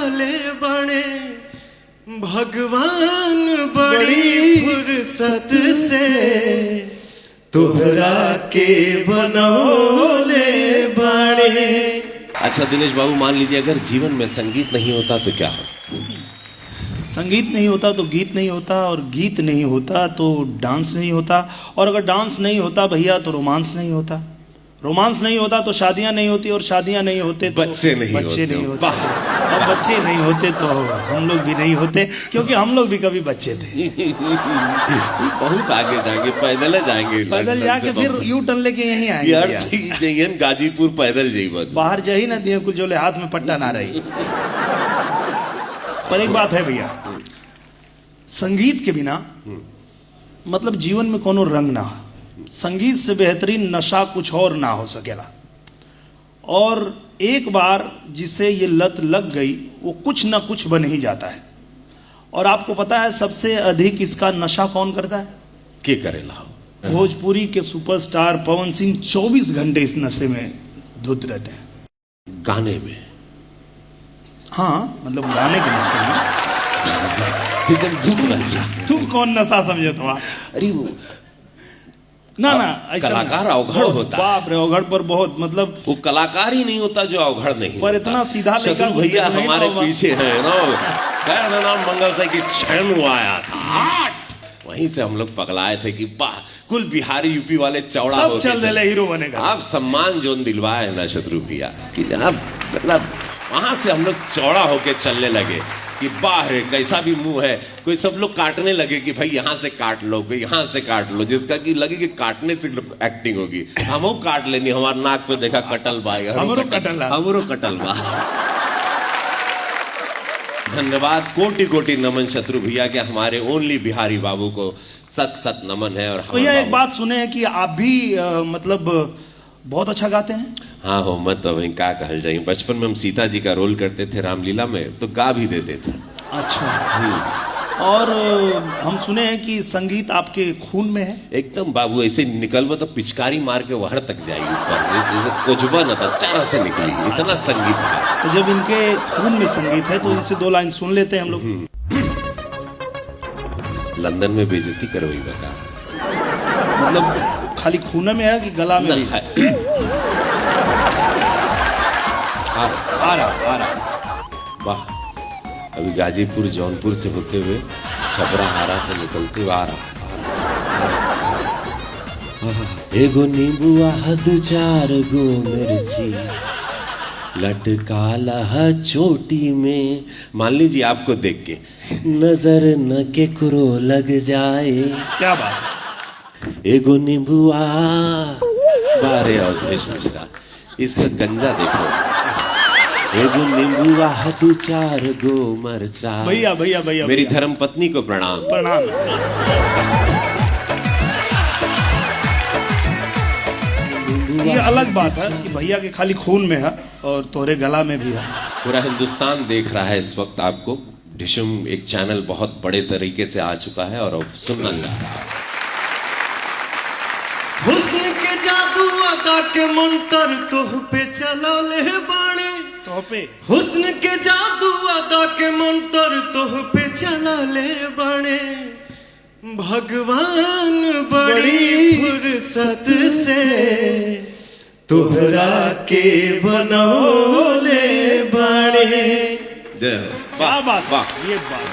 चलाले बने भगवान बड़ी फुर्सत से तोहरा के बनौले बने। अच्छा दिनेश बाबू, मान लीजिए अगर जीवन में संगीत नहीं होता तो क्या हो? संगीत नहीं होता तो गीत नहीं होता, और गीत नहीं होता तो डांस नहीं होता, और अगर डांस नहीं होता भैया तो रोमांस नहीं होता, रोमांस नहीं होता तो शादियां नहीं होती, और शादियां नहीं होते तो बच्चे नहीं होते। और बच्चे नहीं होते तो हम लोग भी नहीं होते, क्योंकि हम लोग भी कभी बच्चे थे। बहुत आगे जाएंगे, पैदल जाएंगे, पैदल जाके फिर यू टर्न लेके यहीं आएंगे। गाजीपुर पैदल जाइए, बाहर जा ही ना दिए कुछ, जो ले हाथ में पट्टा ना रही। पर एक बात है भैया, संगीत के बिना मतलब जीवन में कोनो रंग ना हो। संगीत से बेहतरीन नशा कुछ और ना हो सकेला, और एक बार जिसे ये लत लग गई वो कुछ ना कुछ बन ही जाता है। और आपको पता है सबसे अधिक इसका नशा कौन करता है? के करेला? भोजपुरी के सुपरस्टार पवन सिंह 24 घंटे इस नशे में धुत रहते हैं। गाने में? हाँ, मतलब गाने के नशे में एकदम धुत रहता। तुम कौन नशा समझे? तो अरे वो ना ऐसा कलाकार अवघड़ होता है। बाप रे, अवघड़ पर बहुत, मतलब वो कलाकार ही नहीं होता जो अवघड़ नहीं पर इतना सीधा शत्रु भैया हमारे पीछे है ना, कहना नाम मंगल से कि छेनु आया था, वहीं से हम लोग पगलाए थे कि वाह, कुल बिहारी यूपी वाले चौड़ा सब चल दे हीरो बनेगा। आप सम्मान जोन दिलवाए है ना शत्रु भैया कि जनाब, मतलब वहां से हम लोग चौड़ा होके चलने लगे कि वाह रे कैसा भी मुंह है। कोई सब लोग काटने लगे कि भाई यहाँ से काट लो, कोई यहाँ से काट लो, जिसका कि लगे कि काटने से एक्टिंग होगी। हम काट लेनी, हमारे नाक पे देखा कटल बा, हमरो कटल बा। धन्यवाद, कोटि कोटि नमन शत्रु भैया के, हमारे ओनली बिहारी बाबू को सत सत नमन है। और भैया एक बात सुने हैं कि आप भी मतलब बहुत अच्छा गाते हैं। हाँ हो मत, तो वहीं क्या कहल जाए, बचपन में हम सीता जी का रोल करते थे रामलीला में, तो गा भी देते थे। अच्छा। और हम सुने हैं कि संगीत आपके खून में है। एकदम बाबू, ऐसे निकलवा तो पिचकारी मार के वहर तक जाएगी ऊपर, जैसे कोजबा न था चारा से निकली, इतना संगीत था। तो जब इनके खून में संगीत है तो इनसे 2 लाइन सुन लेते हैं हम लोग। लंदन में बेइज्जती करवाई बका, मतलब खाली खून में है कि गला में है? आ रहा। वाह, अभी गाजीपुर जौनपुर से होते हुए छपरा हारा से निकलते हुए आ रहा। एगो नींबुआ 2-4 मिर्ची लटका लहा चोटी में। मान लीजिए आपको देख के नजर न के करो लग जाए। क्या बात? एगो नींबुआ बारे अवधेश मिश्रा, इसका गंजा देखो। एगो नींबुआ 2-4 मरचा। भैया भैया भैया, मेरी धर्म पत्नी को प्रणाम। प्रणाम। ये अलग बात है कि भैया के खाली खून में है और तोरे गला में भी है। पूरा हिंदुस्तान देख रहा है इस वक्त आपको। डिशुम एक चैनल बहुत बड़े तरीके से आ चुका है और अब सुनना चाह रहा है। हुस्न के जादू अदा के मंतर तोह पे चलाले बाणे, तो पे हुस्न के जादू अदा के मंतर तोह पे चलाले बाणे भगवान बड़ी फुर्सत से तोहरा के बनौले बाणे। वाह वाह, ये बात